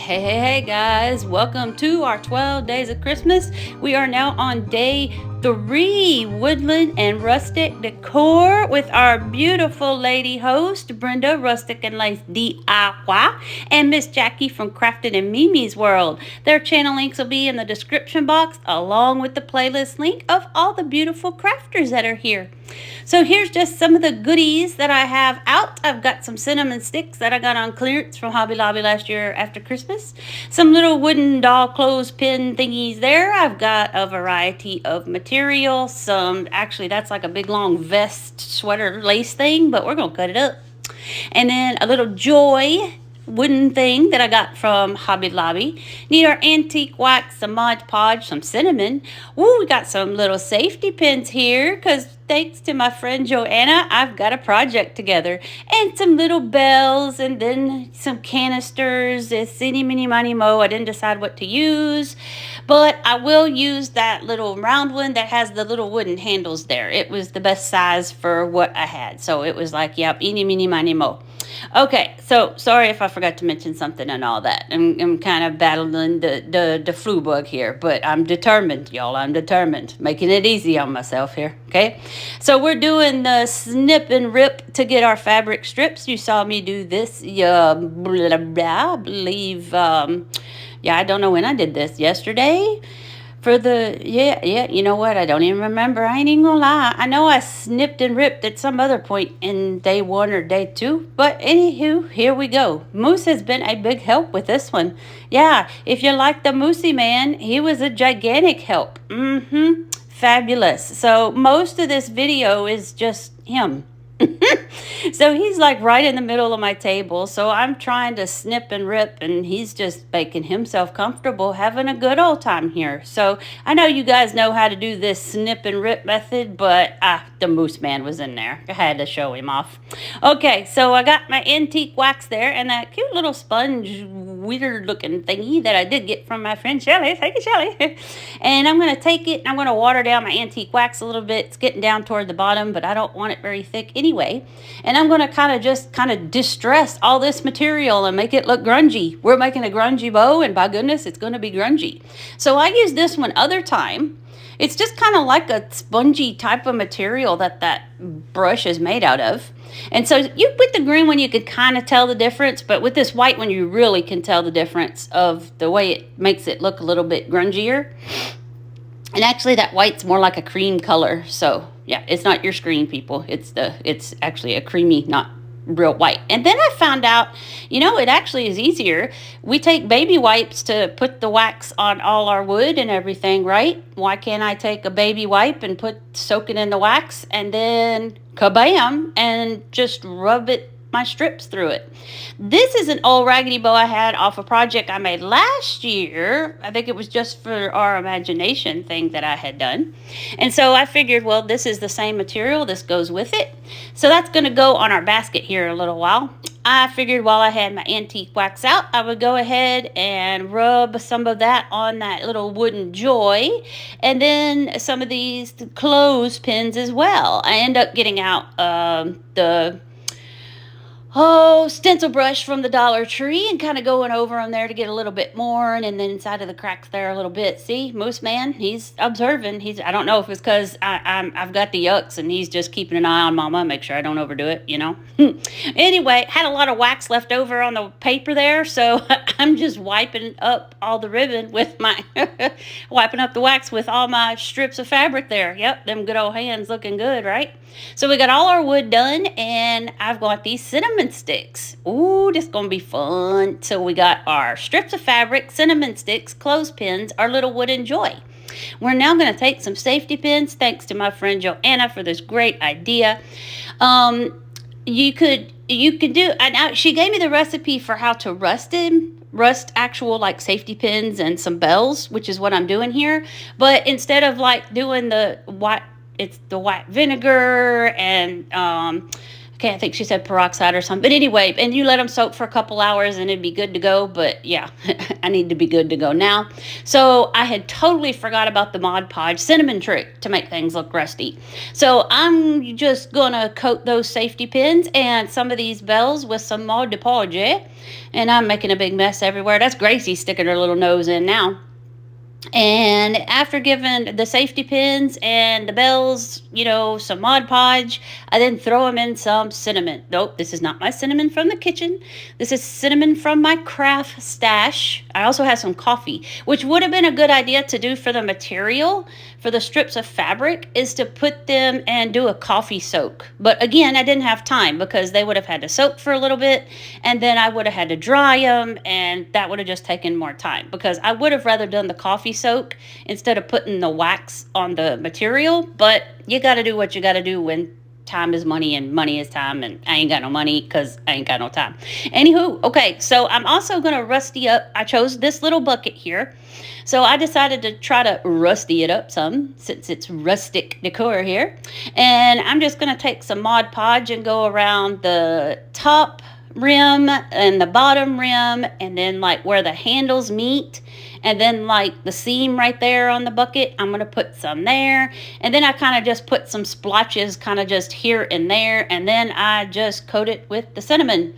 Hey guys, welcome to our 12 days of Christmas. We are now on day 3, woodland and rustic decor with our beautiful lady host, Brenda, Rustic and Lace DIY, and Miss Jackie from Crafted and Mimi's World. Their channel links will be in the description box along with the playlist link of all the beautiful crafters that are here. So here's just some of the goodies that I have out. I've got some cinnamon sticks that I got on clearance from Hobby Lobby last year after Christmas. Some little wooden doll clothespin thingies there. I've got a variety of material. Actually that's like a big long vest sweater lace thing, but we're gonna cut it up. And then a little joy wooden thing that I got from Hobby Lobby. Need our antique wax, some Mod Podge, some cinnamon. Ooh, we got some little safety pins here because thanks to my friend Joanna, I've got a project together. And some little bells and then some canisters. It's eeny, meeny, miny, mo. I didn't decide what to use, but I will use that little round one that has the little wooden handles there. It was the best size for what I had. So it was like, yep, eeny, meeny, miny, mo. Okay, so sorry if I forgot to mention something and all that. I'm kind of battling the flu bug here, but I'm determined, y'all. I'm determined. Making it easy on myself here, okay? So we're doing the snip and rip to get our fabric strips. You saw me do this, I believe, yeah, I don't know when I did this. Yesterday? You know what? I don't even remember. I ain't even gonna lie. I know I snipped and ripped at some other point in day 1 or day 2. But anywho, here we go. Moose has been a big help with this one. Yeah, if you like the Moosey Man, he was a gigantic help. Fabulous. So most of this video is just him. So he's like right in the middle of my table. So I'm trying to snip and rip and he's just making himself comfortable, having a good old time here. So I know you guys know how to do this snip and rip method, but the Moose Man was in there. I had to show him off. Okay, so I got my antique wax there and that cute little sponge weird looking thingy that I did get from my friend Shelly. Thank you, Shelly. And I'm going to take it and I'm going to water down my antique wax a little bit. It's getting down toward the bottom, but I don't want it very thick anyway. And I'm going to kind of distress all this material and make it look grungy. We're making a grungy bow, and by goodness, it's going to be grungy. So I use this one other time. It's just kind of like a spongy type of material that brush is made out of. And so you with the green one, you can kind of tell the difference, but with this white one, you really can tell the difference of the way it makes it look a little bit grungier. And actually that white's more like a cream color. So yeah, it's not your screen, people. It's actually a creamy, not real white. And then I found out, it actually is easier. We take baby wipes to put the wax on all our wood and everything, right? Why can't I take a baby wipe and soak it in the wax and then kabam and just rub my strips through it. This is an old raggedy bow I had off a project I made last year. I think it was just for our imagination thing that I had done. And so I figured, well, this is the same material. This goes with it. So that's going to go on our basket here a little while. I figured while I had my antique wax out, I would go ahead and rub some of that on that little wooden joy. And then some of these clothespins as well. I end up getting out the stencil brush from the Dollar Tree and kind of going over them there to get a little bit more, and then inside of the cracks there a little bit. See, Moose Man, he's observing. I don't know if it's because I've got the yucks and he's just keeping an eye on Mama, make sure I don't overdo it, Anyway, had a lot of wax left over on the paper there, so I'm just wiping up all the ribbon with my wiping up the wax with all my strips of fabric there. Yep, them good old hands looking good, right? So we got all our wood done, and I've got these cinnamon sticks. Ooh, this is going to be fun. So we got our strips of fabric, cinnamon sticks, clothespins, our little wooden joy. We're now going to take some safety pins, thanks to my friend Joanna for this great idea. You could do, and she gave me the recipe for how to rust actual like safety pins and some bells, which is what I'm doing here. But instead of like doing the white vinegar and Okay, I think she said peroxide or something. But anyway, and you let them soak for a couple hours and it'd be good to go. But yeah, I need to be good to go now. So I had totally forgot about the Mod Podge cinnamon trick to make things look rusty. So I'm just going to coat those safety pins and some of these bells with some Mod Podge. And I'm making a big mess everywhere. That's Gracie sticking her little nose in now. And after giving the safety pins and the bells, you know, some Mod Podge, I then throw them in some cinnamon. Nope, this is not my cinnamon from the kitchen. This is cinnamon from my craft stash. I also have some coffee, which would have been a good idea to do for the material, for the strips of fabric, is to put them and do a coffee soak. But again, I didn't have time because they would have had to soak for a little bit, and then I would have had to dry them, and that would have just taken more time because I would have rather done the coffee soak instead of putting the wax on the material. But you got to do what you got to do when time is money and money is time, and I ain't got no money because I ain't got no time. Anywho, okay, so I'm also going to rusty up. I chose this little bucket here. So I decided to try to rusty it up some since it's rustic decor here. And I'm just going to take some Mod Podge and go around the top rim and the bottom rim, and then like where the handles meet, and then like the seam right there on the bucket, I'm going to put some there. And then I kind of just put some splotches kind of just here and there, and then I just coat it with the cinnamon.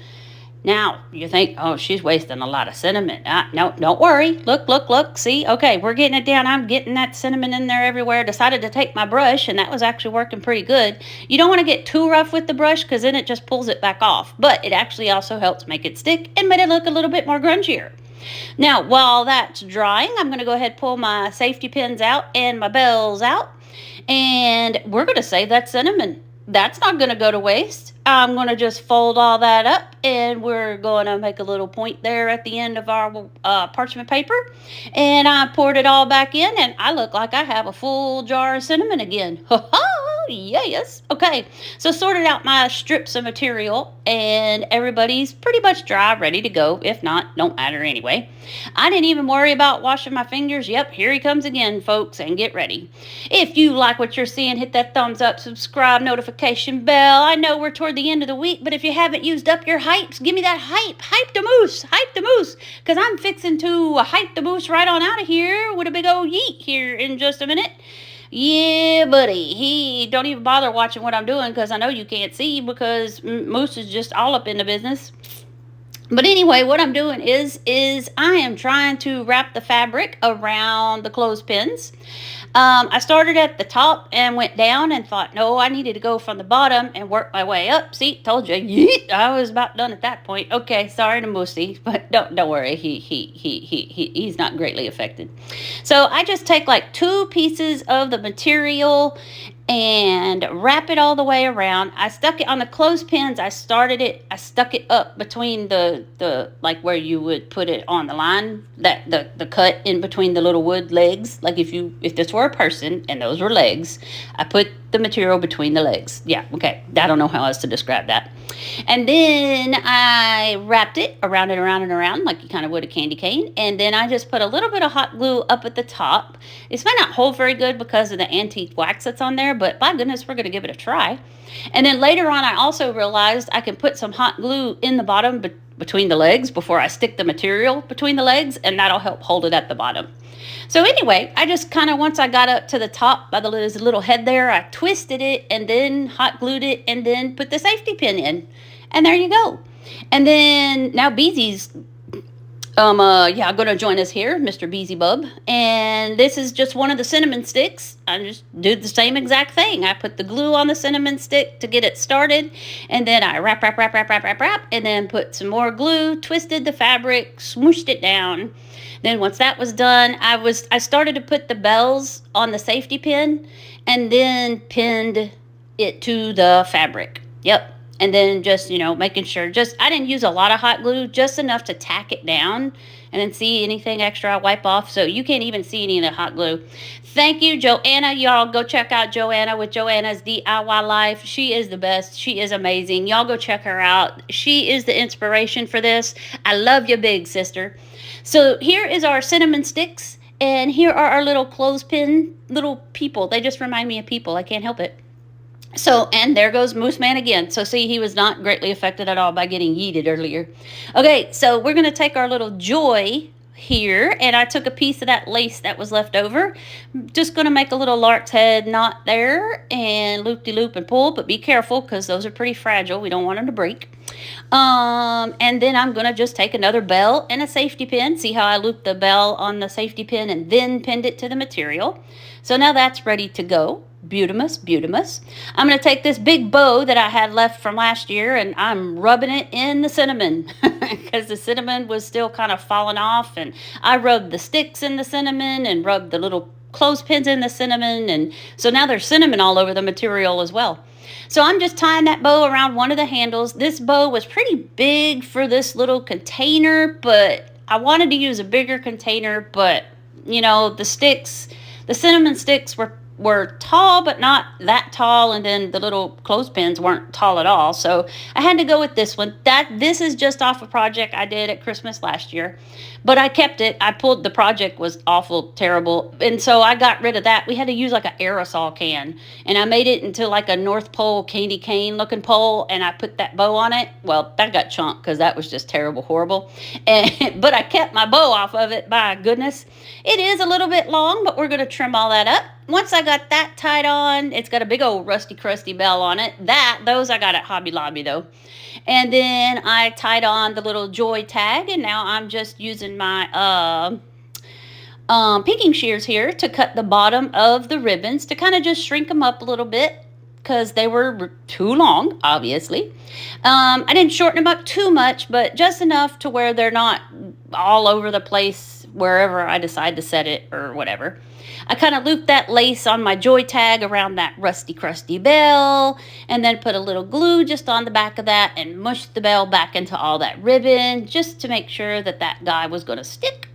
Now, you think, oh, she's wasting a lot of cinnamon. No, don't worry. Look, look, look. See? Okay, we're getting it down. I'm getting that cinnamon in there everywhere. Decided to take my brush, and that was actually working pretty good. You don't want to get too rough with the brush because then it just pulls it back off. But it actually also helps make it stick and made it look a little bit more grungier. Now, while that's drying, I'm going to go ahead and pull my safety pins out and my bells out. And we're going to save that cinnamon. That's not going to go to waste. I'm going to just fold all that up, and we're going to make a little point there at the end of our parchment paper. And I poured it all back in, and I look like I have a full jar of cinnamon again. Ha ha! Yes. Okay, so sorted out my strips of material, and everybody's pretty much dry, ready to go. If not, don't matter anyway. I didn't even worry about washing my fingers. Yep, here he comes again, folks, and get ready. If you like what you're seeing, hit that thumbs up, subscribe, notification bell. I know we're toward the end of the week, but if you haven't used up your hypes, give me that hype. Hype the moose, because I'm fixing to hype the moose right on out of here with a big old yeet here in just a minute. Yeah, buddy, he don't even bother watching what I'm doing because I know you can't see because Moose is just all up in the business. But anyway, what I'm doing is I am trying to wrap the fabric around the clothespins. I started at the top and went down and thought, no, I needed to go from the bottom and work my way up. See, told you, yeet, I was about done at that point. Okay, sorry to Moosey, but don't worry, he's not greatly affected. So I just take like 2 pieces of the material and wrap it all the way around. I stuck it on the clothespins. I stuck it up between the like where you would put it on the line, that the cut in between the little wood legs. Like if this were a person and those were legs, I put the material between the legs. Yeah, okay. I don't know how else to describe that. And then I wrapped it around and around and around like you kind of would a candy cane. And then I just put a little bit of hot glue up at the top. This might not hold very good because of the antique wax that's on there, but by goodness, we're going to give it a try. And then later on, I also realized I can put some hot glue in the bottom between the legs before I stick the material between the legs, and that'll help hold it at the bottom. So anyway, I just kind of, once I got up to the top by the little head there, I twisted it and then hot glued it and then put the safety pin in. And there you go. And then now Beezy's I'm going to join us here, Mr. Beezy Bub. And this is just one of the cinnamon sticks. I just did the same exact thing. I put the glue on the cinnamon stick to get it started. And then I wrap, and then put some more glue, twisted the fabric, smooshed it down. Then once that was done, I started to put the bells on the safety pin and then pinned it to the fabric. Yep. And then just, making sure, I didn't use a lot of hot glue, just enough to tack it down. And then see anything extra, I wipe off. So you can't even see any of the hot glue. Thank you, Joanna. Y'all go check out Joanna with Joanna's DIY Life. She is the best. She is amazing. Y'all go check her out. She is the inspiration for this. I love you big, sister. So here is our cinnamon sticks. And here are our little clothespin little people. They just remind me of people. I can't help it. So, and there goes Moose Man again. So, see, he was not greatly affected at all by getting yeeted earlier. Okay, so we're going to take our little joy here, and I took a piece of that lace that was left over. Just going to make a little lark's head knot there and loop-de-loop and pull, but be careful because those are pretty fragile. We don't want them to break. And then I'm going to just take another bell and a safety pin. See how I looped the bell on the safety pin and then pinned it to the material. So now that's ready to go. Beautimous, beautimous. I'm going to take this big bow that I had left from last year, and I'm rubbing it in the cinnamon because the cinnamon was still kind of falling off, and I rubbed the sticks in the cinnamon and rubbed the little clothespins in the cinnamon, and so now there's cinnamon all over the material as well. So I'm just tying that bow around one of the handles. This bow was pretty big for this little container, but I wanted to use a bigger container, but you know, the cinnamon sticks were tall, but not that tall, and then the little clothespins weren't tall at all, so I had to go with this one. This is just off a project I did at Christmas last year, but I kept it. The project was awful terrible, and so I got rid of that. We had to use like an aerosol can, and I made it into like a North Pole candy cane looking pole, and I put that bow on it. Well, that got chunked because that was just terrible, horrible, but I kept my bow off of it, by goodness. It is a little bit long, but we're going to trim all that up. Once I got that tied on, it's got a big old rusty crusty bell on it. Those I got at Hobby Lobby though. And then I tied on the little joy tag, and now I'm just using my pinking shears here to cut the bottom of the ribbons to kind of just shrink them up a little bit because they were too long, obviously. I didn't shorten them up too much, but just enough to where they're not all over the place wherever I decide to set it or whatever. I kind of looped that lace on my joy tag around that rusty crusty bell, and then put a little glue just on the back of that and mushed the bell back into all that ribbon just to make sure that that guy was going to stick.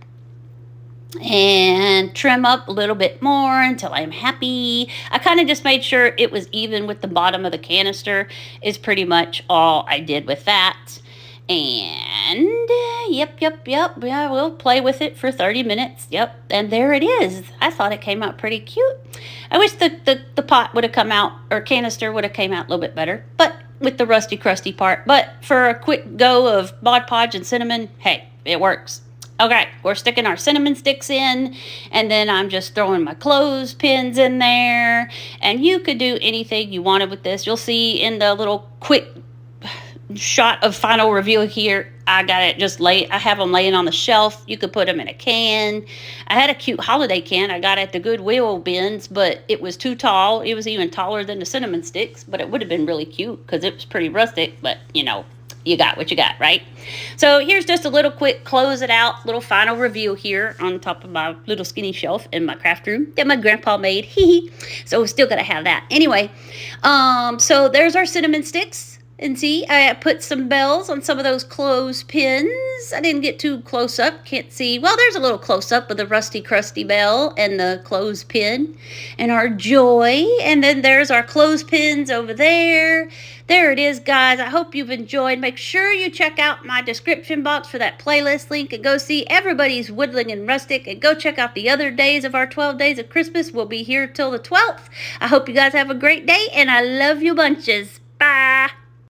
And trim up a little bit more until I'm happy. I kind of just made sure it was even with the bottom of the canister is pretty much all I did with that. And yep. Yeah, we'll play with it for 30 minutes. Yep, and there it is. I thought it came out pretty cute. I wish the pot would have come out, or canister would have came out a little bit better, but with the rusty crusty part. But for a quick go of Mod Podge and cinnamon, hey, it works. Okay, we're sticking our cinnamon sticks in, and then I'm just throwing my clothespins in there. And you could do anything you wanted with this. You'll see in the little quick shot of final review here, I got it just I have them laying on the shelf. You could put them in a can. I had a cute holiday can I got at the Goodwill bins, but it was too tall. It was even taller than the cinnamon sticks, but it would have been really cute because it was pretty rustic, but you know, you got what you got, right? So here's just a little quick close it out, little final review here on top of my little skinny shelf in my craft room that my grandpa made. So we're still gonna have that. Anyway, so there's our cinnamon sticks. And see, I put some bells on some of those clothespins. I didn't get too close up. Can't see. Well, there's a little close up of the rusty crusty bell and the clothespin and our joy. And then there's our clothespins over there. There it is, guys. I hope you've enjoyed. Make sure you check out my description box for that playlist link and go see Everybody's Woodling and Rustic, and go check out the other days of our 12 days of Christmas. We'll be here till the 12th. I hope you guys have a great day, and I love you bunches. Bye.